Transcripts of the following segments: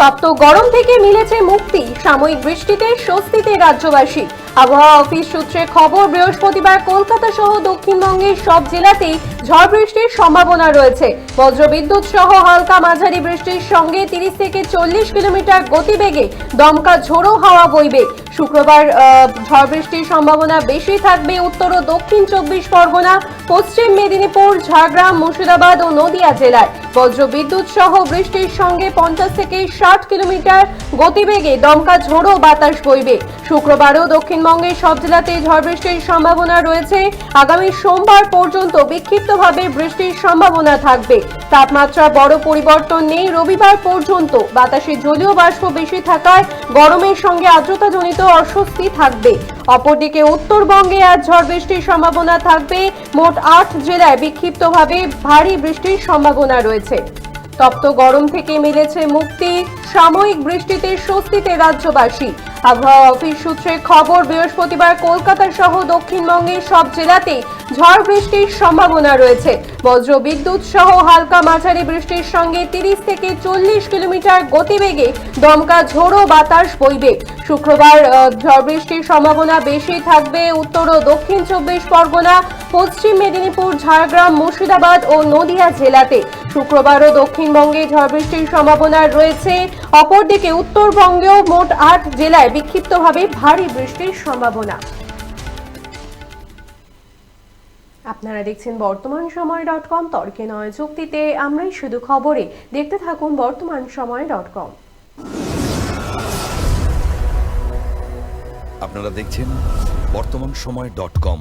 তপ্ত গরম থেকে মিলেছে মুক্তি, সাময়িক বৃষ্টিতে স্বস্তিতে রাজ্যবাসী। আবহাওয়া অফিস সূত্রে খবর, বৃহস্পতিবার কলকাতা সহ দক্ষিণবঙ্গের সব জেলাতেই ঝড় বৃষ্টির সম্ভাবনা রয়েছে। বজ্রবিদ্যুৎ সহ হালকা মাঝারি বৃষ্টির সঙ্গে 30 থেকে 40 কিলোমিটার গতিবেগে দমকা ঝোড়ো হাওয়া বইবে। শুক্রবার ঝড় বৃষ্টির সম্ভাবনা বেশি থাকবে উত্তর ও দক্ষিণ 24 পরগনা, পশ্চিম মেদিনীপুর, ঝাড়গ্রাম, মুর্শিদাবাদ ও নদিয়া জেলায়। বজ্রবিদ্যুৎ সহ বৃষ্টির সঙ্গে 50 থেকে 60 কিলোমিটার গতিবেগে দমকা ঝোড়ো বাতাস বইবে। শুক্রবারও দক্ষিণবঙ্গের সব জেলাতেই ঝড় বৃষ্টির সম্ভাবনা রয়েছে। আগামী সোমবার পর্যন্ত বিক্ষিপ্তভাবে বৃষ্টির সম্ভাবনা থাকবে। তাপমাত্রা বড় পরিবর্তন নেই। রবিবার পর্যন্ত বাতাসে জলীয় বাষ্প বেশি থাকায় গরমের সঙ্গে আর্দ্রতাজনিত অস্বস্তি থাকবে। অপরদিকে উত্তরবঙ্গে আজ ঝড় বৃষ্টির সম্ভাবনা থাকবে। মোট 8 জেলায় বিক্ষিপ্তভাবে ভারী বৃষ্টির সম্ভাবনা রয়েছে। তপ্ত গরম থেকে মিলেছে মুক্তি, সাময়িক বৃষ্টিতে স্বস্তিতে রাজ্যবাসী। আবহাওয়া অফিস সূত্রে খবর, বৃহস্পতিবার কলকাতা সহ দক্ষিণবঙ্গের সব জেলাতেই ঝড় বৃষ্টির সম্ভাবনা রয়েছে। বজ্রবিদ্যুৎ সহ হালকা মাঝারি বৃষ্টির সঙ্গে 30 থেকে 40 কিলোমিটার গতিবেগে দমকা ঝোড়ো বাতাস বইবে। শুক্রবার ঝড় বৃষ্টির সম্ভাবনা বেশি থাকবে উত্তর ও দক্ষিণ 24 পরগনা, পশ্চিম মেদিনীপুর, ঝাড়গ্রাম, মুর্শিদাবাদ ও নদিয়া জেলাতে। শুক্রবারও দক্ষিণবঙ্গে ঝড় বৃষ্টির সম্ভাবনা রয়েছে। অপরদিকে উত্তরবঙ্গেও মোট 8 জেলায় বিক্ষিপ্তভাবে ভারী বৃষ্টির সম্ভাবনা। আপনারা দেখছেন বর্তমানসময়.com, তর্কে নয় যুক্তিতে আমরাই শুধু খবরে। দেখতে থাকুন বর্তমানসময়.com। আপনারা দেখছেন বর্তমানসময়.com।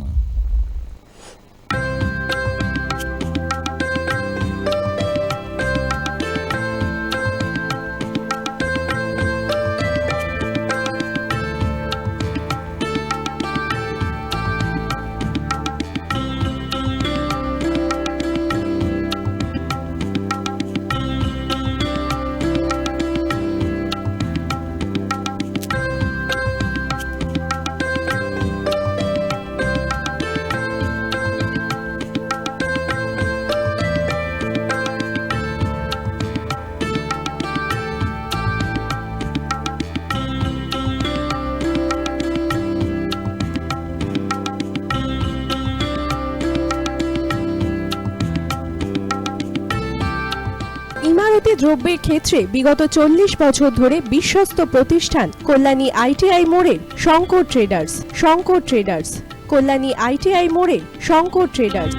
ইমারতি দ্রব্যের ক্ষেত্রে বিগত 40 বছর ধরে বিশ্বস্ত প্রতিষ্ঠান কল্যাণী আইটিআই মোড়ের শঙ্কর ট্রেডার্স। কল্যাণী আইটিআই মোড়ের শঙ্কর ট্রেডার্স।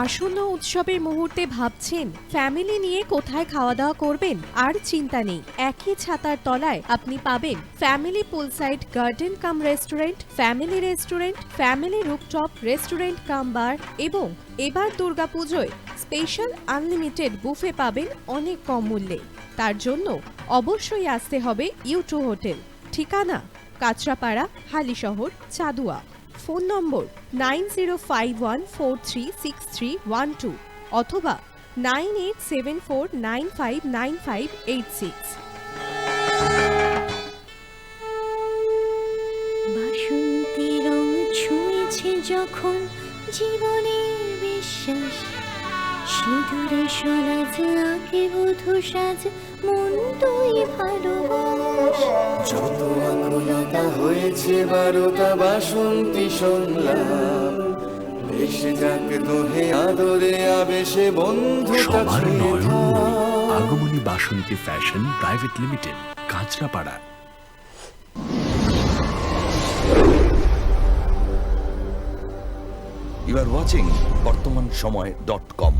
আসন্ন উৎসবের মুহূর্তে ভাবছেন ফ্যামিলি নিয়ে কোথায় খাওয়া দাওয়া করবেন? আর চিন্তা নেই, একই ছাতার তলায় আপনি পাবেন family poolside garden cum restaurant, family rooftop restaurant cum bar এবং এবার দুর্গাপুজোয় স্পেশাল আনলিমিটেড বুফে পাবেন অনেক কম মূল্যে। তার জন্য অবশ্যই আসতে হবে U2 হোটেল। ঠিকানা কাঁচরাপাড়া, হালিশহর, চাদুয়া। ফোন নম্বর 9051436312 অথবা 9874959586। বাসন্তী রং ছুঁয়েছে যখন জীবনের বিশ্বাস, সিঁদুরে সরাজ আঁকে বধূ সাজ, মন তুই ভালোবাস। যত আকুলতা হয়েছে বারোটা বাসন্তী সংলাপ, ভেসে যাক দোহে আদরে আবেশে বন্ধুতা ছুঁয়ে থাক। Agomoni Basanti fashion private limited, Kanchrapara. You are watching বর্তমানসময়.com।